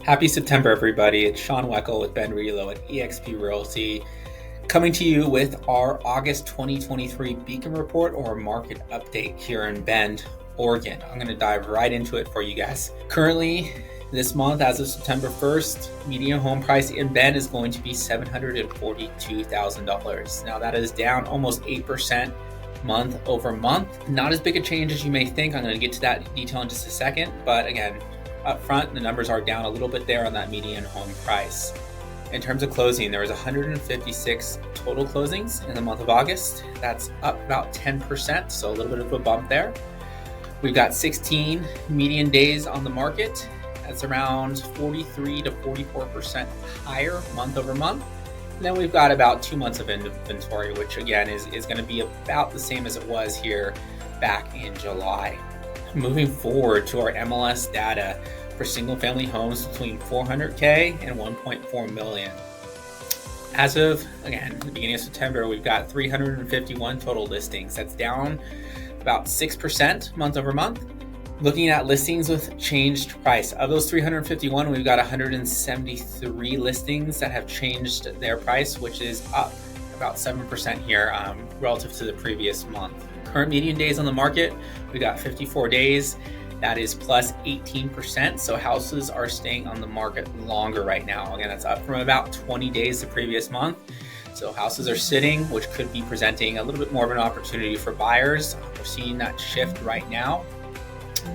Happy September, everybody. It's Sean Weckel with Relo at eXp Realty, coming to you with our August 2023 Beacon Report or market update here in Bend, Oregon. I'm going to dive right into it for you guys. Currently, this month, as of September 1st, median home price in Bend is going to be $742,000. Now, that is down almost 8% month over month. Not as big a change as you may think. I'm going to get to that detail in just a second, but again, up front, the numbers are down a little bit there on that median home price. In terms of closing, there was 156 total closings in the month of August. That's up about 10%, so a little bit of a bump there. We've got 16 median days on the market. That's around 43 to 44% higher month over month. And then we've got about 2 months of inventory, which again is going to be about the same as it was here back in July. Moving forward to our MLS data for single family homes between 400K and 1.4 million. As of, again, the beginning of September, we've got 351 total listings. That's down about 6% month over month. Looking at listings with changed price, of those 351, we've got 173 listings that have changed their price, which is up about 7% here relative to the previous month. Current median days on the market, we got 54 days. That is plus 18%. So houses are staying on the market longer right now. Again, that's up from about 20 days the previous month. So houses are sitting, which could be presenting a little bit more of an opportunity for buyers. We're seeing that shift right now.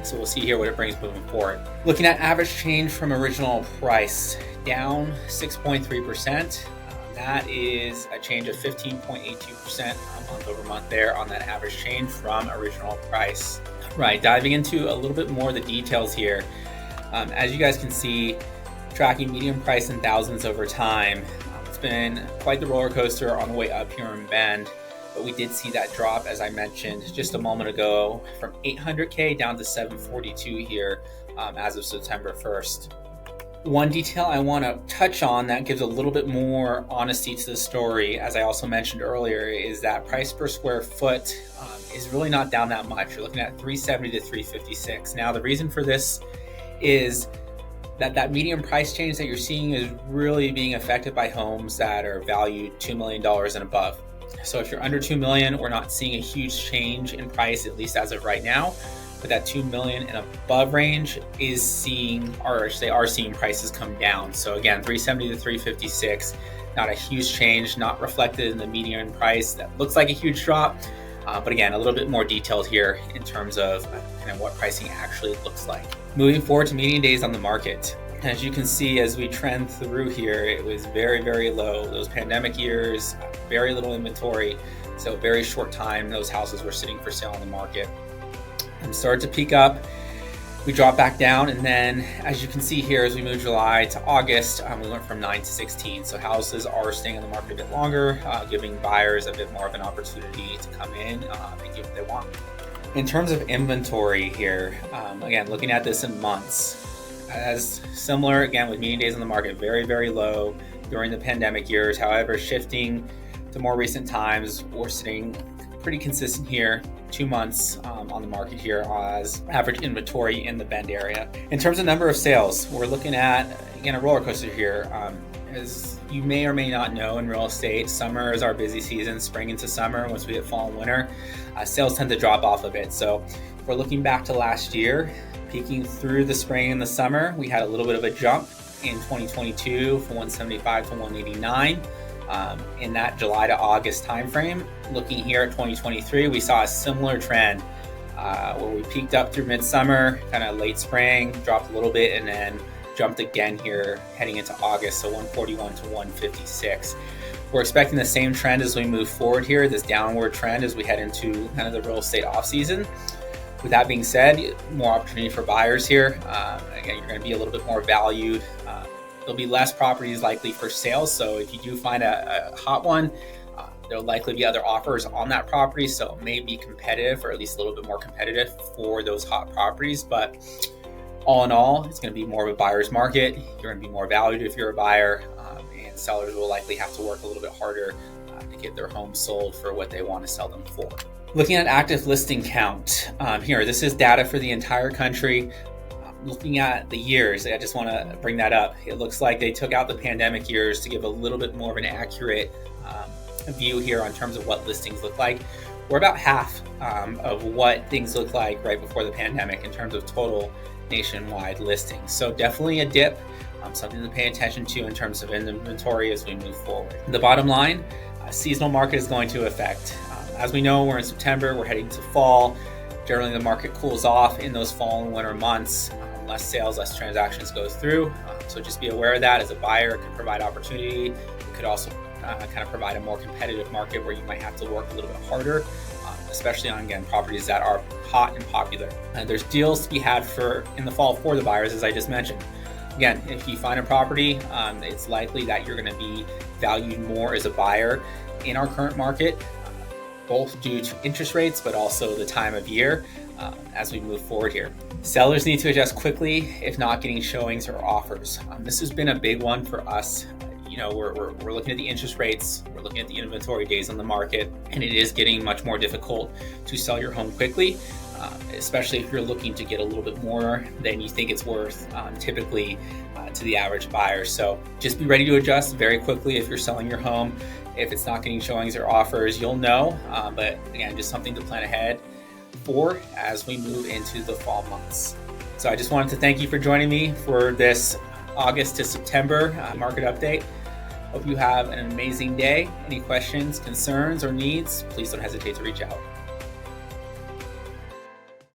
So we'll see here what it brings moving forward. Looking at average change from original price, down 6.3%. That is a change of 15.82% month over month there on that average change from original price. Right, diving into a little bit more of the details here. As you guys can see, tracking median price in thousands over time. It's been quite the roller coaster on the way up here in Bend, but we did see that drop, as I mentioned just a moment ago, from 800K down to 742 here as of September 1st. One detail I want to touch on that gives a little bit more honesty to the story, as I also mentioned earlier, is that price per square foot is really not down that much. You're looking at $370 to $356. Now, the reason for this is that median price change that you're seeing is really being affected by homes that are valued $2 million and above. So if you're under $2 million, we're not seeing a huge change in price, at least as of right now. But that $2 million and above range is seeing, or they are seeing prices come down. So again, $370 to $356, not a huge change, not reflected in the median price. That looks like a huge drop. But again, a little bit more detailed here in terms of kind of what pricing actually looks like. Moving forward to median days on the market. As you can see, as we trend through here, it was very, very low. Those pandemic years, very little inventory. So very short time, those houses were sitting for sale on the market. And started to peak up. We dropped back down, and then as you can see here, as we move July to August, we went from 9 to 16. So houses are staying on the market a bit longer, giving buyers a bit more of an opportunity to come in and get what they want. In terms of inventory here, again, looking at this in months, as similar again with median days on the market, very, very low during the pandemic years. However, shifting to more recent times, we're sitting pretty consistent here, 2 months on the market here as average inventory in the Bend area. In terms of number of sales, we're looking at, again, a roller coaster here. As you may or may not know, in real estate, summer is our busy season. Spring into summer, once we hit fall and winter, sales tend to drop off a bit. So if we're looking back to last year, peaking through the spring and the summer, we had a little bit of a jump in 2022 from 175 to 189. In that July to August timeframe. Looking here at 2023, we saw a similar trend where we peaked up through midsummer, kind of late spring, dropped a little bit, and then jumped again here heading into August, so 141 to 156. We're expecting the same trend as we move forward here, this downward trend as we head into kind of the real estate off season. With that being said, more opportunity for buyers here. Again, you're going to be a little bit more valued. There'll be less properties likely for sale. So if you do find a hot one, there'll likely be other offers on that property. So it may be competitive, or at least a little bit more competitive for those hot properties. But all in all, it's going to be more of a buyer's market. You're going to be more valued if you're a buyer, and sellers will likely have to work a little bit harder to get their home sold for what they want to sell them for. Looking at active listing count here, this is data for the entire country. Looking at the years, I just want to bring that up. It looks like they took out the pandemic years to give a little bit more of an accurate view here on terms of what listings look like. We're about half of what things looked like right before the pandemic in terms of total nationwide listings. So definitely a dip, something to pay attention to in terms of inventory as we move forward. The bottom line, seasonal market is going to affect. As we know, we're in September, we're heading to fall. Generally, the market cools off in those fall and winter months. Less sales, less transactions goes through. So just be aware of that. As a buyer, it could provide opportunity. It could also kind of provide a more competitive market where you might have to work a little bit harder, especially on, again, properties that are hot and popular. There's deals to be had in the fall for the buyers, as I just mentioned. Again, if you find a property, it's likely that you're going to be valued more as a buyer in our current market, both due to interest rates, but also the time of year as we move forward here. Sellers need to adjust quickly if not getting showings or offers. This has been a big one for us. We're looking at the interest rates, we're looking at the inventory days on the market, and it is getting much more difficult to sell your home quickly, especially if you're looking to get a little bit more than you think it's worth, typically to the average buyer. So just be ready to adjust very quickly if you're selling your home. If it's not getting showings or offers, you'll know, but again, just something to plan ahead for as we move into the fall months. So I just wanted to thank you for joining me for this August to September market update. Hope you have an amazing day. Any questions, concerns, or needs, please don't hesitate to reach out.